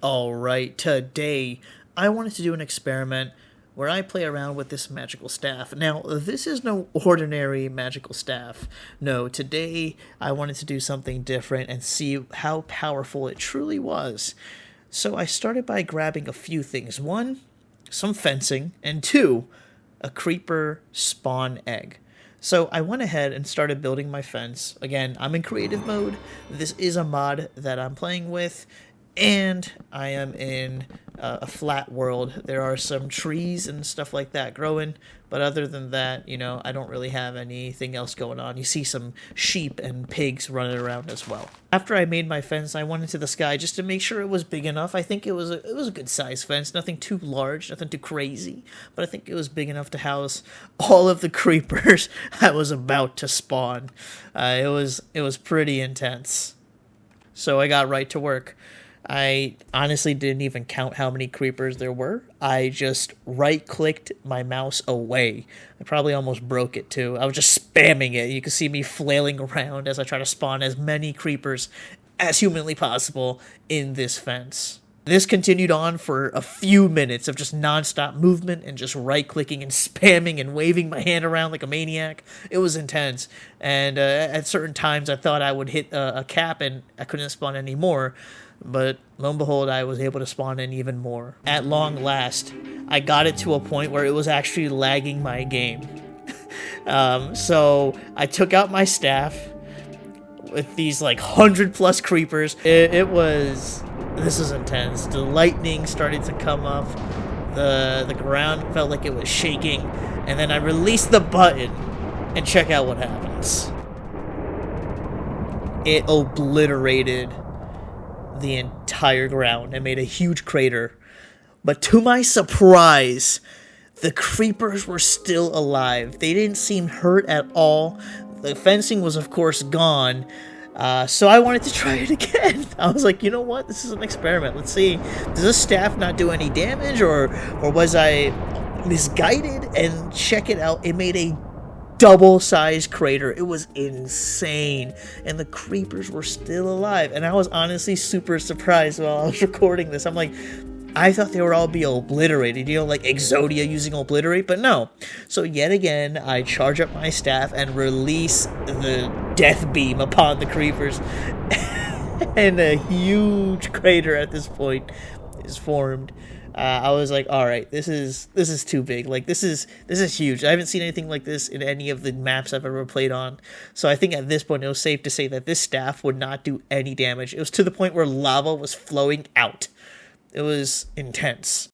Alright, today I wanted to do an experiment where I play around with this magical staff. Now, this is no ordinary magical staff. No, today I wanted to do something different and see how powerful it truly was. So I started by grabbing a few things. One, some fencing, and two, a creeper spawn egg. So I went ahead and started building my fence. Again, I'm in creative mode. This is a mod that I'm playing with, and I am in a flat world. There are some trees and stuff like that growing, but other than that, I don't really have anything else going on. You see some sheep and pigs running around as well. After I made my fence, I went into the sky just to make sure it was big enough. I think it was a good size fence, nothing too large, nothing too crazy, but I think it was big enough to house all of the creepers I was about to spawn. It was pretty intense. So I got right to work. I honestly didn't even count how many creepers there were. I just right-clicked my mouse away. I probably almost broke it too. I was just spamming it. You can see me flailing around as I try to spawn as many creepers as humanly possible in this fence. This continued on for a few minutes of just non-stop movement and just right-clicking and spamming and waving my hand around like a maniac. It was intense. And at certain times I thought I would hit a cap and I couldn't spawn anymore. But lo and behold, I was able to spawn in even more. At long last, I got it to a point where it was actually lagging my game. So I took out my staff with these like 100+ creepers. This is intense. The lightning started to come up. The ground felt like it was shaking. And then I released the button and check out what happens. It obliterated the entire ground and made a huge crater. But to my surprise, the creepers were still alive. They didn't seem hurt at all. The fencing was, of course, gone. So I wanted to try it again. I was like, you know what? This is an experiment. Let's see. Does this staff not do any damage, or was I misguided? And check it out. It made a double-sized crater. It was insane, and the creepers were still alive, and I was honestly super surprised while I was recording this. I'm like, I thought they would all be obliterated, like Exodia using obliterate, but no. So yet again, I charge up my staff and release the death beam upon the creepers, and a huge crater at this point is formed. I was like, all right, this is too big. Like, this is huge. I haven't seen anything like this in any of the maps I've ever played on. So I think at this point it was safe to say that this staff would not do any damage. It was to the point where lava was flowing out. It was intense.